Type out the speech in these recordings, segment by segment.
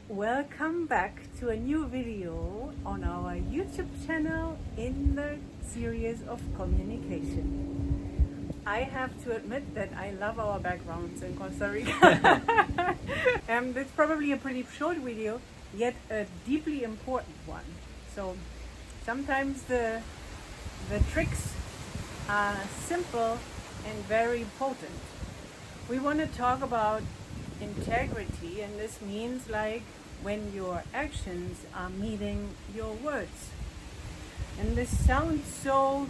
Welcome back to a new video on our YouTube channel in the series of communication. I have to admit that I love our backgrounds in Costa Rica. It's probably a pretty short video, yet a deeply important one. So sometimes the tricks are simple and very potent. We want to talk about integrity, and this means like when your actions are meeting your words. And this sounds so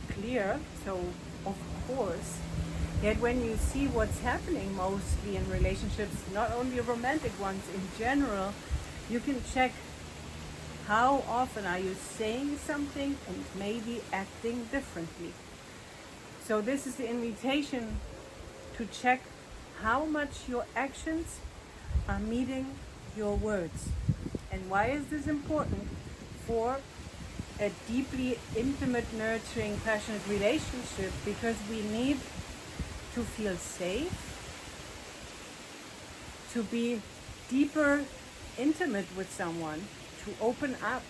clear, so of course, yet when you see what's happening mostly in relationships, not only romantic ones, in general, you can check how often are you saying something and maybe acting differently. So this is the invitation to check how much your actions are meeting your words. And why is this important for a deeply intimate, nurturing, passionate relationship? Because we need to feel safe, to be deeper intimate with someone, to open up,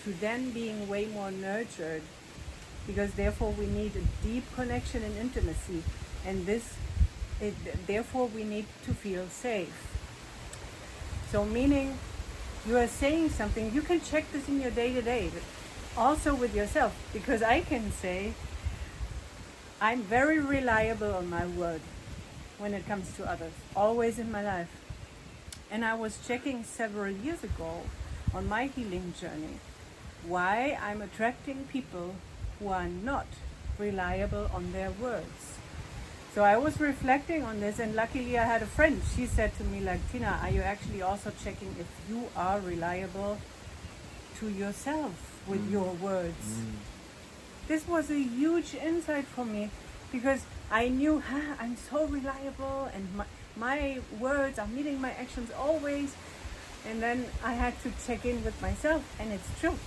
to then being way more nurtured, because therefore we need a deep connection and intimacy, and therefore we need to feel safe. So meaning you are saying something, you can check this in your day-to-day, but also with yourself, because I can say I'm very reliable on my word when it comes to others, always in my life. And I was checking several years ago on my healing journey why I'm attracting people who are not reliable on their words. So I was reflecting on this, and luckily I had a friend. She said to me, like, Tina, are you actually also checking if you are reliable to yourself with your words? This was a huge insight for me, because I knew I'm so reliable and my words are meeting my actions always. And then I had to check in with myself, and it's true.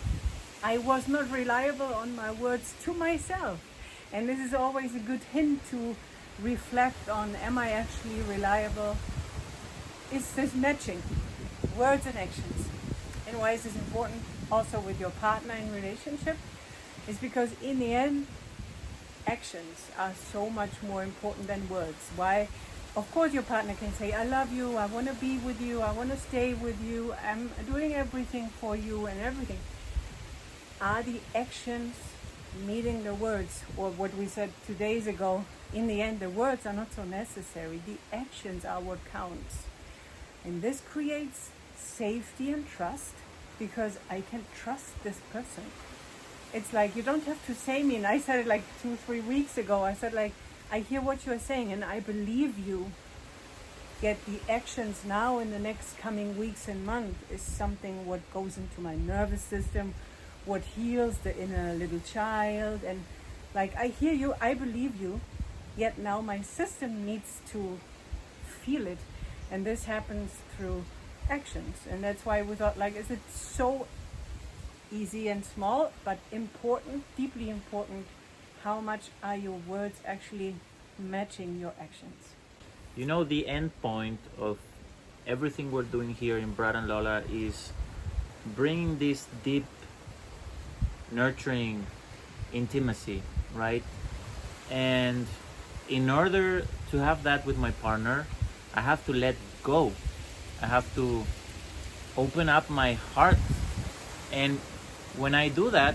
I was not reliable on my words to myself. And this is always a good hint to reflect on, am I actually reliable? Is this matching words and actions? And why is this important also with your partner in relationship? Is because in the end, actions are so much more important than words. Why? Of course your partner can say, I love you, I want to be with you, I want to stay with you, I'm doing everything for you and everything. Are the actions meeting the words? Or what we said 2 days ago, in the end the words are not so necessary, the actions are what counts. And this creates safety and trust, because I can trust this person. It's like, you don't have to say me, and I said it like 2-3 weeks ago, I said like, I hear what you're saying and I believe you, yet the actions now in the next coming weeks and months is something what goes into my nervous system, what heals the inner little child. And like, I hear you, I believe you, yet now my system needs to feel it. And this happens through actions. And that's why we thought, like, is it so easy and small, but important, deeply important, how much are your words actually matching your actions? You know, the end point of everything we're doing here in Brad and Lola is bringing this deep, nurturing intimacy, right? And in order to have that with my partner, I have to let go. I have to open up my heart. And when I do that,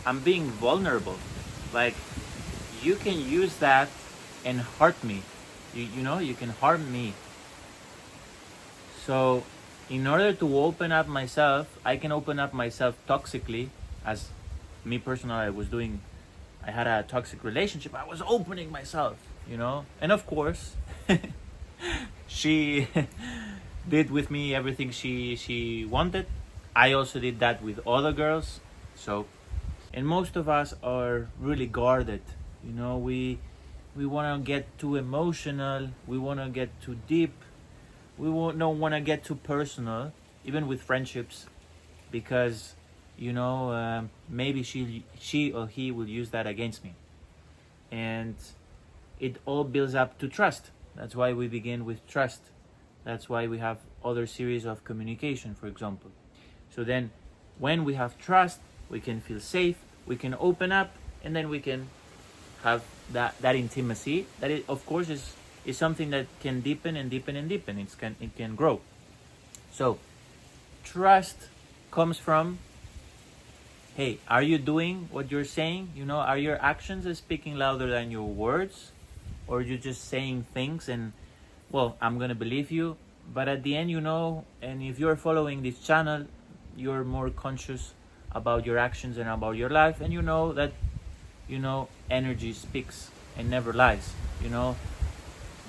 I'm being vulnerable. Like, you can use that and hurt me. You know, you can harm me. So in order to open up myself, I can open up myself toxically, as me personally I was doing. I had a toxic relationship. I was opening myself, you know. And of course, she did with me everything she wanted. I also did that with other girls. So, and most of us are really guarded. You know, we want to get too emotional. We want to get too deep. We don't want to get too personal, even with friendships, because, you know, maybe she or he will use that against me. And it all builds up to trust. That's why we begin with trust. That's why we have other series of communication, for example. So then when we have trust, we can feel safe, we can open up, and then we can have that intimacy that it, of course, is something that can deepen and deepen and deepen. It can grow. So trust comes from, hey, are you doing what you're saying? Are your actions speaking louder than your words? Or you're just saying things and, well, I'm gonna believe you, but at the end, and if you're following this channel, you're more conscious about your actions and about your life, and that energy speaks and never lies.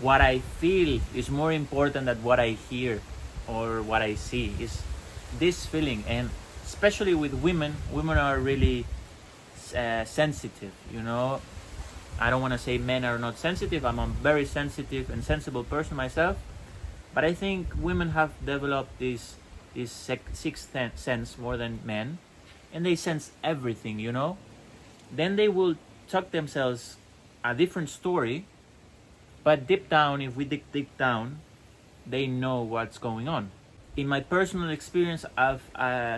What I feel is more important than what I hear or what I see. Is this feeling. And especially with women are really sensitive. I don't want to say men are not sensitive. I'm a very sensitive and sensible person myself, but I think women have developed this sixth sense more than men, and they sense everything. Then they will talk themselves a different story, but deep down, if we dig deep down, they know what's going on. In my personal experience,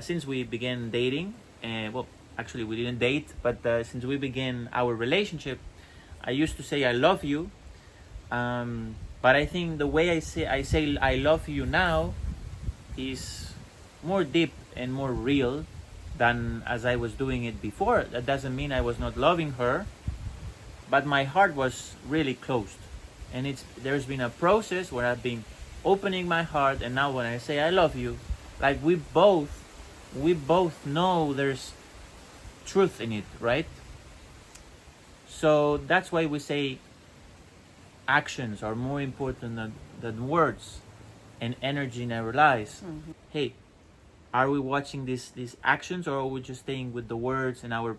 since we began dating, well, actually we didn't date, but since we began our relationship, I used to say I love you, but I think the way I say I love you now is more deep and more real than as I was doing it before. That doesn't mean I was not loving her, but my heart was really closed. And there's been a process where I've been opening my heart, and now when I say I love you, like we both know there's truth in it, right? So that's why we say actions are more important than words, and energy never lies. Mm-hmm. Hey, are we watching these actions, or are we just staying with the words in our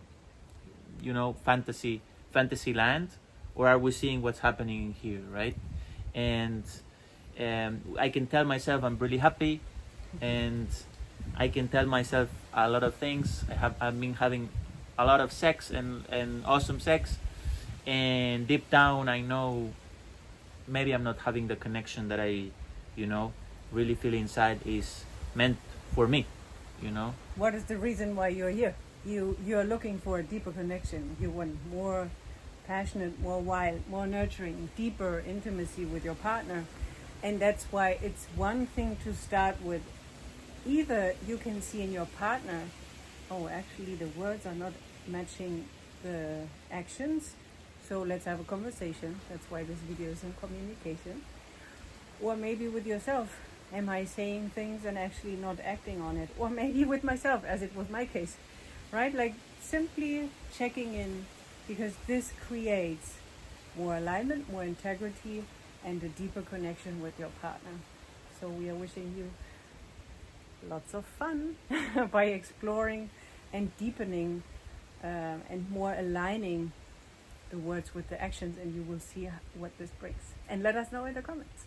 fantasy land, or are we seeing what's happening here, right? And I can tell myself I'm really happy, and I can tell myself a lot of things. I've been having a lot of sex and awesome sex, and deep down I know maybe I'm not having the connection that I really feel inside is meant for me. What is the reason why you're here? You're looking for a deeper connection. You want more passionate, more wild, more nurturing, deeper intimacy with your partner. And that's why it's one thing to start with. Either you can see in your partner, oh, actually the words are not matching the actions, so let's have a conversation. That's why this video is in communication. Or maybe with yourself, am I saying things and actually not acting on it? Or maybe with myself, as it was my case, right? Like simply checking in, because this creates more alignment, more integrity, and a deeper connection with your partner. So we are wishing you lots of fun by exploring and deepening and more aligning the words with the actions, and you will see what this brings. And let us know in the comments.